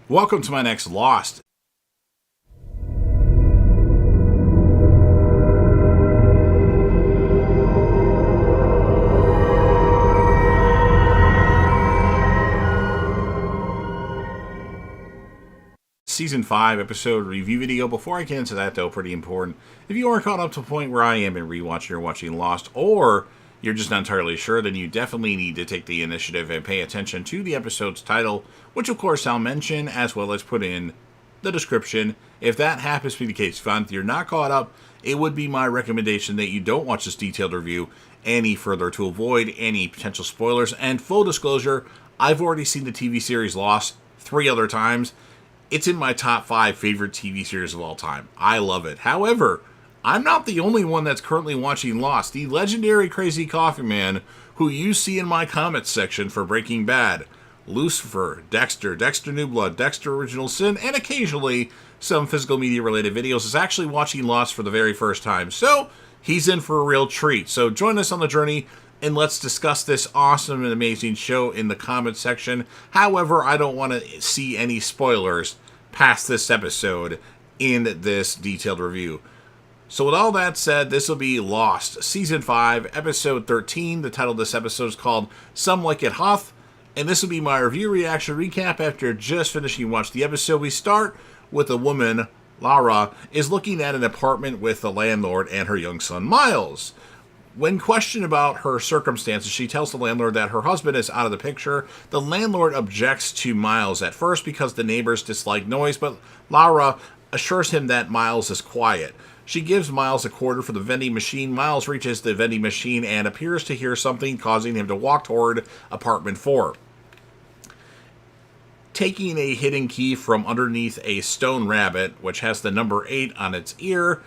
Welcome to my next Lost. Season 5 episode review video. Before I get into that, though, pretty important. If you aren't caught up to the point where I am in rewatching or watching Lost, or you're just not entirely sure, then you definitely need to take the initiative and pay attention to the episode's title, which of course I'll mention as well as put in the description. If that happens to be the case, if you're not caught up, it would be my recommendation that you don't watch this detailed review any further to avoid any potential spoilers. And full disclosure, I've already seen the TV series Lost 3 other times. It's in my top 5 favorite TV series of all time. I love it. However, I'm not the only one that's currently watching Lost. The legendary Crazy Coffee Man, who you see in my comments section for Breaking Bad, Lucifer, Dexter, Dexter New Blood, Dexter Original Sin, and occasionally some physical media related videos, is actually watching Lost for the very first time. So, he's in for a real treat. So join us on the journey and let's discuss this awesome and amazing show in the comments section. However, I don't want to see any spoilers past this episode in this detailed review. So with all that said, this will be Lost, Season 5, Episode 13. The title of this episode is called Some Like It Hoth. And this will be my review reaction recap after just finishing watching the episode. We start with a woman, Lara, is looking at an apartment with the landlord and her young son, Miles. When questioned about her circumstances, she tells the landlord that her husband is out of the picture. The landlord objects to Miles at first because the neighbors dislike noise, but Lara assures him that Miles is quiet. She gives Miles a quarter for the vending machine. Miles reaches the vending machine and appears to hear something, causing him to walk toward apartment 4. Taking a hidden key from underneath a stone rabbit, which has the number 8 on its ear,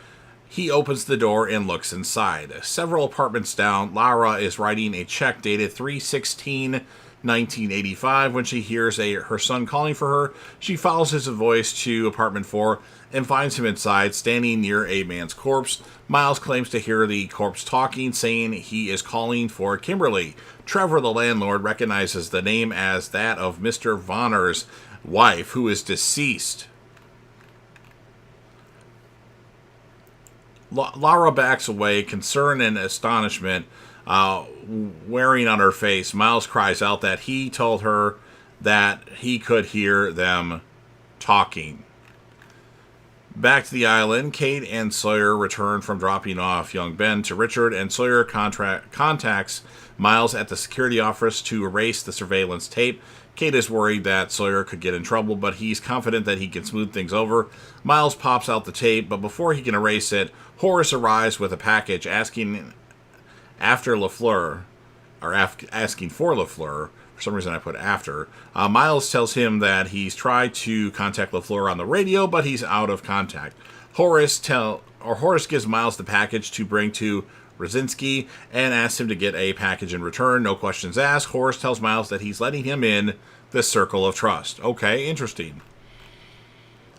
he opens the door and looks inside. Several apartments down, Lara is writing a check dated 3/16/1985 when she hears her son calling for her. She follows his voice to apartment 4 and finds him inside, standing near a man's corpse. Miles claims to hear the corpse talking, saying he is calling for Kimberly. Trevor, the landlord, recognizes the name as that of Mr. Vonner's wife, who is deceased. Lara backs away, concern and astonishment wearing on her face. Miles cries out that he told her that he could hear them talking. Back to the island, Kate and Sawyer return from dropping off young Ben to Richard, and Sawyer contacts Miles at the security office to erase the surveillance tape. Kate is worried that Sawyer could get in trouble, but he's confident that he can smooth things over. Miles pops out the tape, but before he can erase it, Horace arrives with a package asking for LaFleur. For some reason I put after. Miles tells him that he's tried to contact LaFleur on the radio, but he's out of contact. Horace gives Miles the package to bring to Brzezinski and asks him to get a package in return. No questions asked. Horace tells Miles that he's letting him in the circle of trust. Okay, interesting.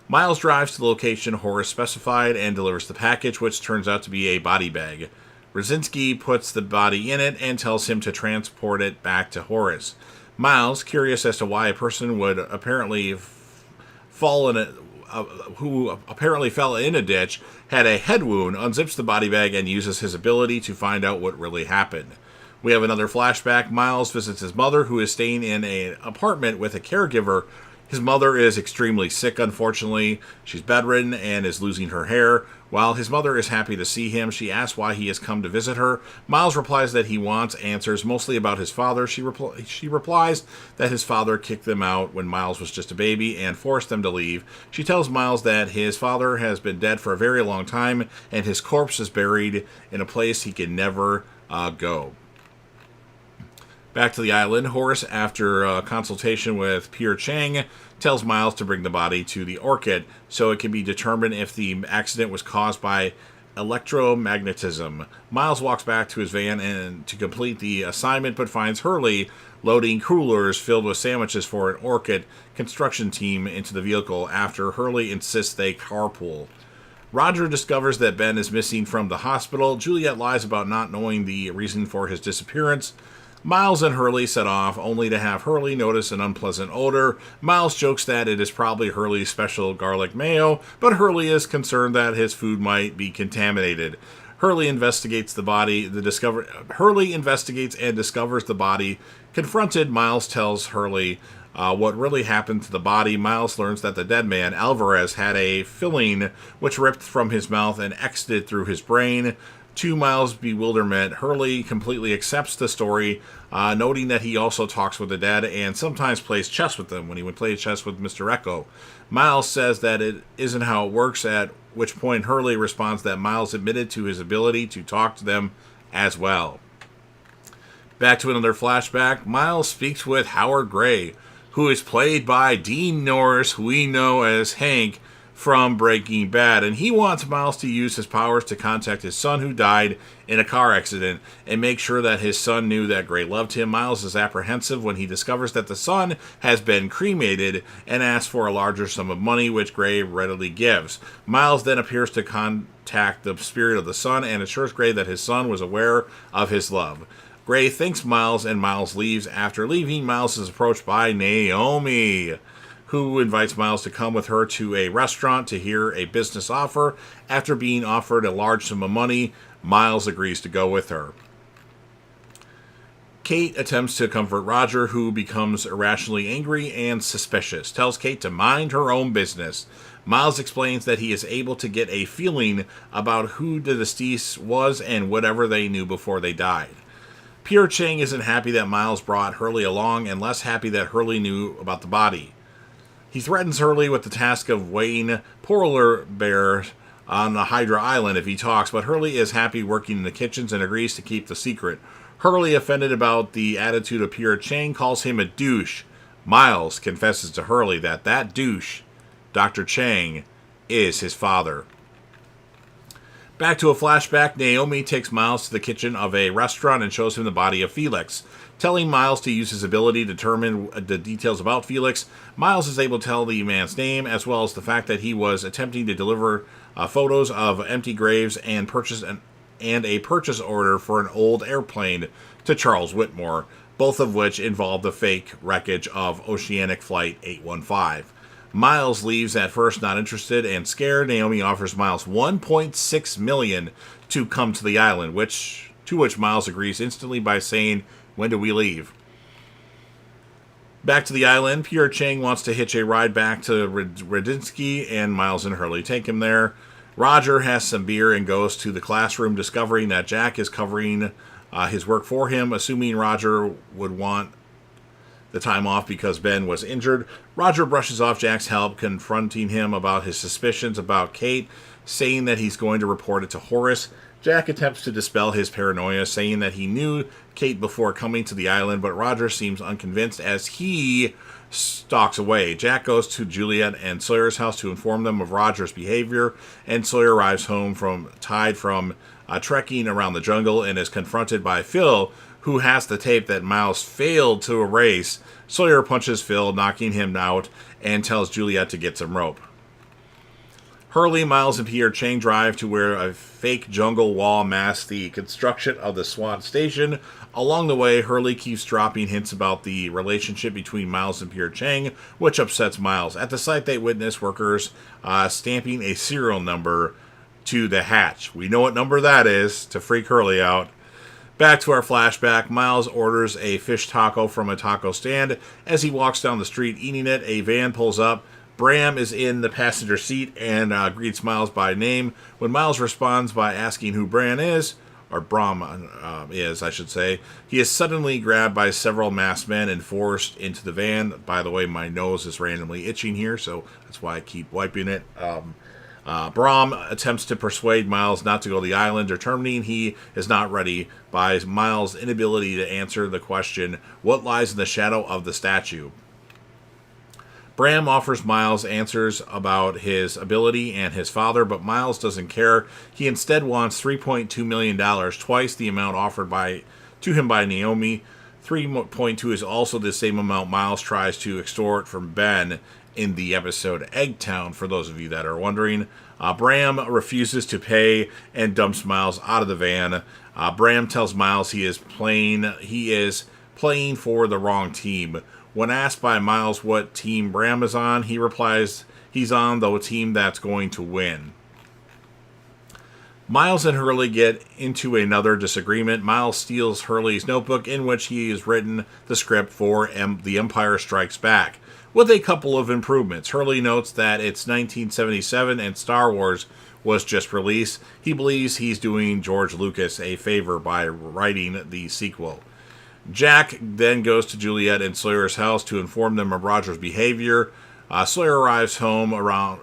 Miles drives to the location Horace specified and delivers the package, which turns out to be a body bag. Brzezinski puts the body in it and tells him to transport it back to Horace. Miles, curious as to why a person would apparently fell in a ditch, had a head wound, unzips the body bag and uses his ability to find out what really happened. We have another flashback. Miles visits his mother, who is staying in an apartment with a caregiver. His mother is extremely sick, unfortunately. She's bedridden and is losing her hair. While his mother is happy to see him, she asks why he has come to visit her. Miles replies that he wants answers, mostly about his father. She replies that his father kicked them out when Miles was just a baby and forced them to leave. She tells Miles that his father has been dead for a very long time and his corpse is buried in a place he can never go. Back to the island, Horace, after a consultation with Pierre Chang, tells Miles to bring the body to the Orchid so it can be determined if the accident was caused by electromagnetism. Miles walks back to his van and to complete the assignment, but finds Hurley loading coolers filled with sandwiches for an Orchid construction team into the vehicle after Hurley insists they carpool. Roger discovers that Ben is missing from the hospital. Juliet lies about not knowing the reason for his disappearance. Miles and Hurley set off, only to have Hurley notice an unpleasant odor. Miles jokes that it is probably Hurley's special garlic mayo, but Hurley is concerned that his food might be contaminated. Hurley investigates Hurley investigates and discovers the body. Confronted, Miles tells Hurley what really happened to the body. Miles learns that the dead man, Alvarez, had a filling which ripped from his mouth and exited through his brain. To Miles' bewilderment, Hurley completely accepts the story, noting that he also talks with the dead and sometimes plays chess with them when he would play chess with Mr. Echo. Miles says that it isn't how it works, at which point Hurley responds that Miles admitted to his ability to talk to them as well. Back to another flashback, Miles speaks with Howard Gray, who is played by Dean Norris, who we know as Hank from Breaking Bad, and he wants Miles to use his powers to contact his son who died in a car accident and make sure that his son knew that Gray loved him. Miles is apprehensive when he discovers that the son has been cremated and asks for a larger sum of money, which Gray readily gives. Miles then appears to contact the spirit of the son and assures Gray that his son was aware of his love. Gray thanks Miles and Miles leaves. After leaving, Miles is approached by Naomi, who invites Miles to come with her to a restaurant to hear a business offer. After being offered a large sum of money, Miles agrees to go with her. Kate attempts to comfort Roger, who becomes irrationally angry and suspicious, tells Kate to mind her own business. Miles explains that he is able to get a feeling about who the deceased was and whatever they knew before they died. Pierre Chang isn't happy that Miles brought Hurley along and less happy that Hurley knew about the body. He threatens Hurley with the task of weighing polar bears on the Hydra Island if he talks, but Hurley is happy working in the kitchens and agrees to keep the secret. Hurley, offended about the attitude of Pierre Chang, calls him a douche. Miles confesses to Hurley that douche, Dr. Chang, is his father. Back to a flashback, Naomi takes Miles to the kitchen of a restaurant and shows him the body of Felix. Telling Miles to use his ability to determine the details about Felix, Miles is able to tell the man's name, as well as the fact that he was attempting to deliver photos of empty graves and a purchase order for an old airplane to Charles Whitmore, both of which involve the fake wreckage of Oceanic Flight 815. Miles leaves at first not interested and scared. Naomi offers Miles $1.6 million to come to the island, to which Miles agrees instantly by saying, "When do we leave?" Back to the island, Pierre Chang wants to hitch a ride back to Radinsky, and Miles and Hurley take him there. Roger has some beer and goes to the classroom, discovering that Jack is covering his work for him, assuming Roger would want the time off because Ben was injured. Roger brushes off Jack's help, confronting him about his suspicions about Kate, saying that he's going to report it to Horace. Jack attempts to dispel his paranoia, saying that he knew Kate before coming to the island, but Roger seems unconvinced as he stalks away. Jack goes to Juliet and Sawyer's house to inform them of Roger's behavior, and Sawyer arrives home tired from trekking around the jungle and is confronted by Phil, who has the tape that Miles failed to erase. Sawyer punches Phil, knocking him out, and tells Juliet to get some rope. Hurley, Miles, and Pierre Chang drive to where a fake jungle wall masks the construction of the SWAT station. Along the way, Hurley keeps dropping hints about the relationship between Miles and Pierre Chang, which upsets Miles. At the site, they witness workers stamping a serial number to the hatch. We know what number that is to freak Hurley out. Back to our flashback, Miles orders a fish taco from a taco stand. As he walks down the street eating it, a van pulls up. Bram is in the passenger seat and greets Miles by name. When Miles responds by asking who Bram is, I should say, he is suddenly grabbed by several masked men and forced into the van. By the way, my nose is randomly itching here, so that's why I keep wiping it. Bram attempts to persuade Miles not to go to the island, determining he is not ready by Miles' inability to answer the question, what lies in the shadow of the statue? Bram offers Miles answers about his ability and his father, but Miles doesn't care. He instead wants $3.2 million, twice the amount offered to him by Naomi. 3.2 is also the same amount Miles tries to extort from Ben in the episode Eggtown, for those of you that are wondering. Bram refuses to pay and dumps Miles out of the van. Bram tells Miles he is playing for the wrong team. When asked by Miles what team Bram is on, he replies he's on the team that's going to win. Miles and Hurley get into another disagreement. Miles steals Hurley's notebook in which he has written the script for The Empire Strikes Back, with a couple of improvements. Hurley notes that it's 1977 and Star Wars was just released. He believes he's doing George Lucas a favor by writing the sequel. Jack then goes to Juliet and Sawyer's house to inform them of Roger's behavior. Sawyer arrives home around,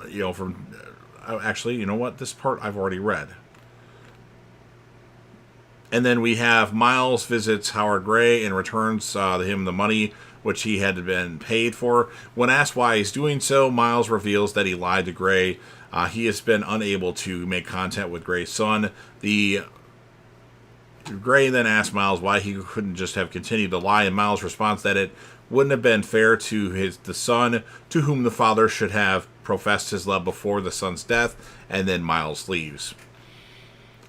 actually, you know what? This part I've already read. And then we have Miles visits Howard Gray and returns him the money which he had been paid for. When asked why he's doing so, Miles reveals that he lied to Gray. He has been unable to make contact with Gray's son. Gray then asks Miles why he couldn't just have continued to lie, and Miles responds that it wouldn't have been fair to the son, to whom the father should have professed his love before the son's death, and then Miles leaves.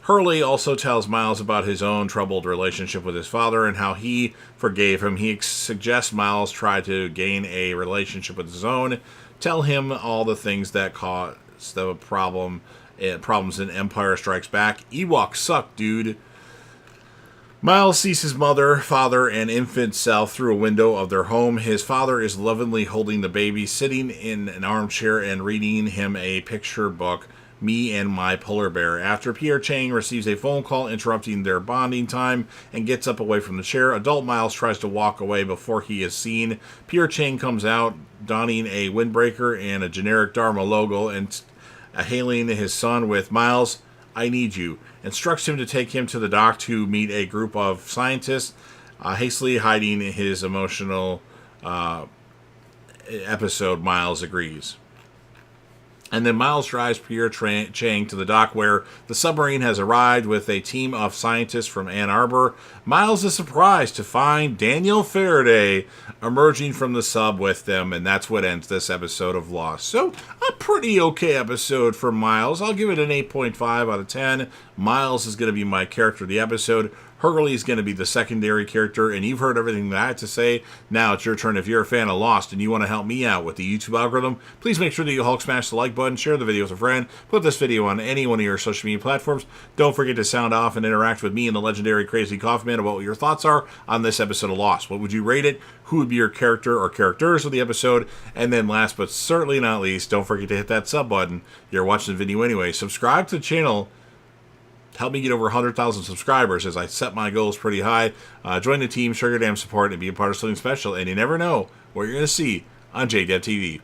Hurley also tells Miles about his own troubled relationship with his father and how he forgave him. He suggests Miles try to gain a relationship with his own, tell him all the things that caused the problems in Empire Strikes Back. Ewoks suck, dude. Miles sees his mother, father, and infant self through a window of their home. His father is lovingly holding the baby, sitting in an armchair and reading him a picture book, Me and My Polar Bear. After Pierre Chang receives a phone call interrupting their bonding time and gets up away from the chair, adult Miles tries to walk away before he is seen. Pierre Chang comes out donning a windbreaker and a generic Dharma logo and hailing his son with, "Miles, I need you," instructs him to take him to the dock to meet a group of scientists. Hastily hiding his emotional episode, Miles agrees. And then Miles drives Pierre Chang to the dock where the submarine has arrived with a team of scientists from Ann Arbor. Miles is surprised to find Daniel Faraday emerging from the sub with them, and that's what ends this episode of Lost. So, a pretty okay episode for Miles. I'll give it an 8.5 out of 10. Miles is going to be my character of the episode. Hurley is going to be the secondary character, and you've heard everything that I had to say. Now it's your turn. If you're a fan of Lost and you want to help me out with the YouTube algorithm, please make sure that you Hulk smash the like button, share the video with a friend, put this video on any one of your social media platforms. Don't forget to sound off and interact with me and the legendary Crazy Coffee Man about what your thoughts are on this episode of Lost. What would you rate it? Who would be your character or characters of the episode? And then last but certainly not least, don't forget to hit that sub button. You're watching the video anyway. Subscribe to the channel. Help me get over 100,000 subscribers as I set my goals pretty high. Join the team, show your damn support, and be a part of something special. And you never know what you're going to see on JDev TV.